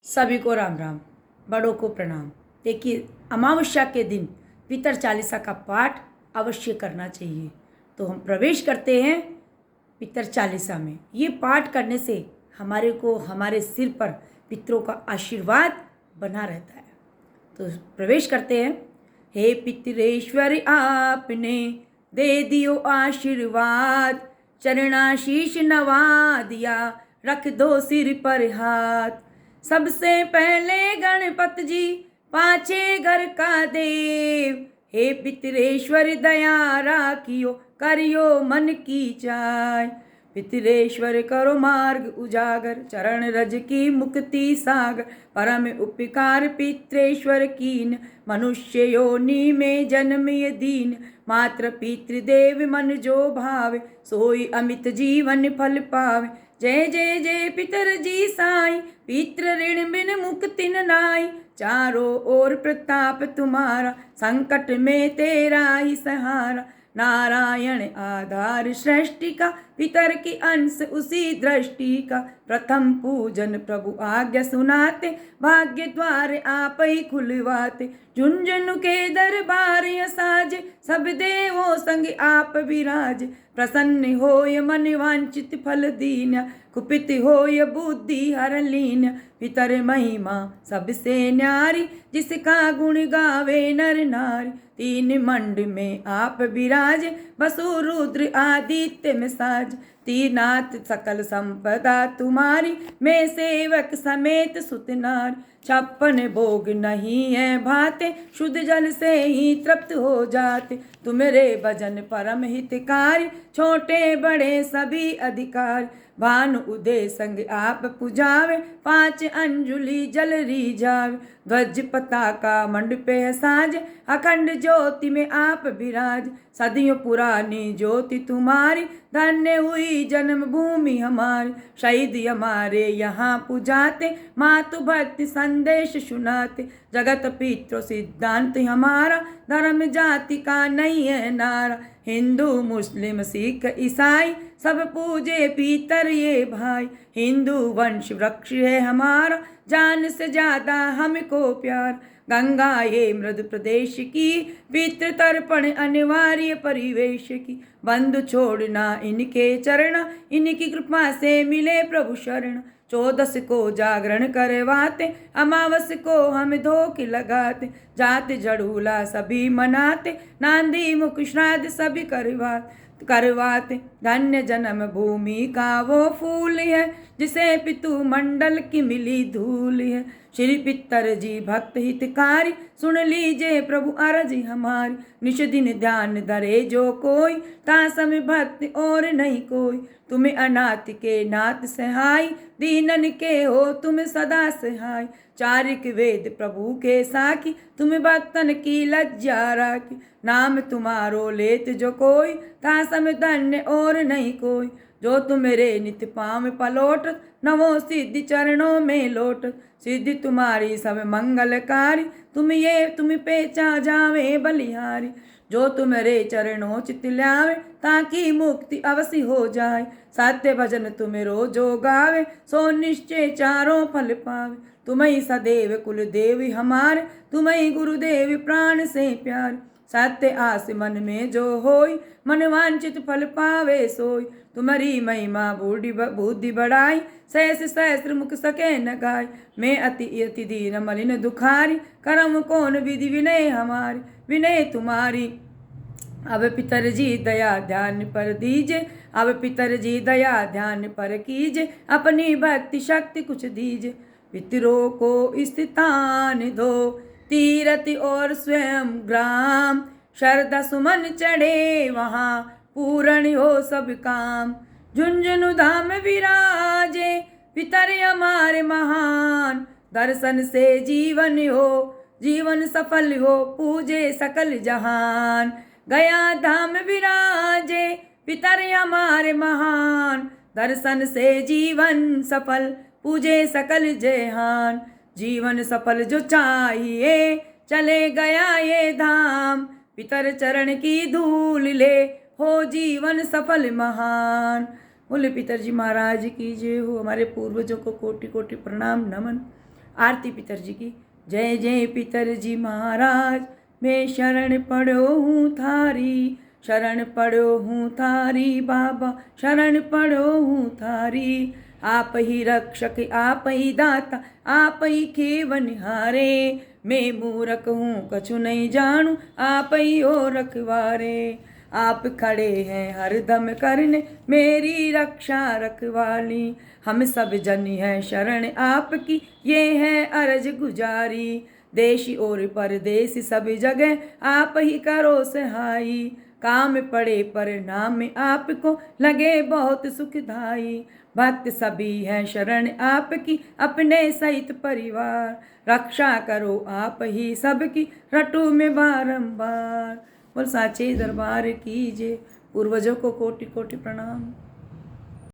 सभी को राम राम, बड़ों को प्रणाम। देखिए, अमावस्या के दिन पितर चालीसा का पाठ अवश्य करना चाहिए। तो हम प्रवेश करते हैं पितर चालीसा में। ये पाठ करने से हमारे सिर पर पितरों का आशीर्वाद बना रहता है। तो प्रवेश करते हैं। हे पितरेश्वर, आपने दे दियो आशीर्वाद, चरणाशीष नवा दिया, रख दो सिर पर हाथ। सबसे पहले गणपत जी, पाछे घर का देव। हे पितरेश्वर, दया राखियो, करियो मन की चाय। पितरेश्वर, करो मार्ग उजागर, चरण रज की मुक्ति सागर। परम उपकार पितरेश्वर कीन, मनुष्य योनि में जन्मिय दीन। मात्र पितृदेव मन जो भावे, सोई अमित जीवन फल पावे। जय जय जय पितर जी साई, पितृ ऋण बिन मुक्ति न नाई। चारों ओर प्रताप तुम्हारा, संकट में तेरा ही सहारा। नारायण आधार सृष्टि का, पितर की अंश उसी दृष्टि का। प्रथम पूजन प्रभु आज्ञा सुनाते, भाग्य द्वार आप ही खुलवाते। झुंझुन के दरबार साजे, सब देवों संग आप विराज। प्रसन्न होय मन वांछित फल दीन, कुपित होय बुद्धि हर लीन। पितर महिमा सबसे न्यारी, जिसका गुण गावे नर नारी। तीन मंड में आप विराज, वसु रुद्र आदित्य में साज। तीनाथ सकल संपदा तुम्हारी, मैं सेवक समेत सुतनार। 56 भोग नहीं है भाते, शुद्ध जल से ही तृप्त हो जाते। तुम्हारे भजन परम हितकारी, छोटे बड़े सभी अधिकार। भानु उदय संग आप पुजावे, 5 अंजुलि जल रीझावे। ध्वज पताका मंडपे साज, अखंड ज्योति में आप विराज। सदियों पुरानी ज्योति तुम्हारी, धन्य हुई जन्म भूमि हमारी। शहीद हमारे यहाँ पुजाते, मातु भक्ति संदेश सुनाते। जगत पितृ सिद्धांत हमारा, धर्म जाति का नहीं है नारा। हिंदू मुस्लिम सिख ईसाई, सब पूजे पितर ये भाई। हिंदू वंश वृक्ष है हमारा, जान से ज्यादा हमको प्यार। गंगा ये मृद प्रदेश की, पितृ तर्पण अनिवार्य परिवेश की। बंधु छोड़ना इनके चरण, इनकी कृपा से मिले प्रभु शरण। 14 को जागरण करवाते, अमावस को हम धोखे लगाते। जात जड़ूला सभी मनाते, नांदी मुख श्राद्ध सभी करवाते। धन्य जन्म भूमि का वो फूल है, जिसे पितु मंडल की मिली धूल है। श्री पितर जी भक्त हितकारी, सुन लीजिए प्रभु अरजी हमारी। निश दिन ध्यान धरे जो कोई, तासम भक्त और नहीं कोई। तुम्हें अनाथ के नाथ सहाय, दीनन के हो तुम सदा सहाय। चारिक वेद प्रभु के साखी, तुम्हें भक्तन की लज्जा राखी। नाम तुम्हारो लेत जो कोई, तासम धन्य और नहीं कोई। जो तुम्हारे नित पाँव पलोट, नवो सिद्धि चरणों में लोट। सिद्धि तुम्हारी सब मंगलकारी, तुम पेचा जावे बलिहारी। जो तुम्हारे चरणों चित ल्यावे, ताकि मुक्ति अवश्य हो जाए। सत्य भजन तुम्हें रोजो गावे, सो निश्चय चारों फल पावे। तुम्हें सदैव कुल देवी हमारे, तुम्हें गुरुदेव प्राण से प्यार। सत्य आस मन में जो होई, मन वांछित फल पावे सोई। तुम्हारी महिमा बुद्धि बढ़ाई, सहस्र सहस्र मुख सके न गाय। मैं अति अति दीन मलिन दुखारी, करम कौन विधि विनय हमारी। विनय तुम्हारी अब पितर जी दया ध्यान पर दीजिए। अब पितर जी दया ध्यान पर कीजिए, अपनी भक्ति शक्ति कुछ दीजिए। पितरों को स्थान दो, तीरथ और स्वयं ग्राम। श्रद्धा सुमन चढ़े वहाँ, पूर्ण हो सब काम। झुंझुनु धाम विराजे, पितर हमारे महान। दर्शन से जीवन सफल हो, पूजे सकल जहान। गया धाम विराजे, पितर हमारे महान। दर्शन से जीवन सफल, पूजे सकल जहान। जीवन सफल जो चाहिए, चले गया ये धाम। पितर चरण की धूल ले, हो जीवन सफल महान। बोले पितर जी महाराज की जय हो। हमारे पूर्वजों को कोटि कोटि प्रणाम नमन। आरती पितर जी की। जय जय पितर जी महाराज, मैं शरण पड़ो हूँ थारी, शरण पड़ो हूँ थारी बाबा, शरण पड़ो हूँ थारी। आप ही रक्षक आप ही दाता, आप ही खेवनहारे, मैं मूरख हूँ कछु नहीं जानू, आप ही हो रखवारे। आप खड़े हैं हरदम करने मेरी रक्षा रखवाली, हम सब जन है शरण आपकी, ये है अर्ज गुजारी। देश और परदेश सब जगह आप ही करो सहाई, काम पड़े पर नाम आपको लगे बहुत सुखदाई। भक्त सभी है शरण आपकी, अपने सहित परिवार, रक्षा करो आप ही सबकी, रटू में बारंबार। बोल साचे दरबार की जय। पूर्वजों को कोटि कोटि प्रणाम।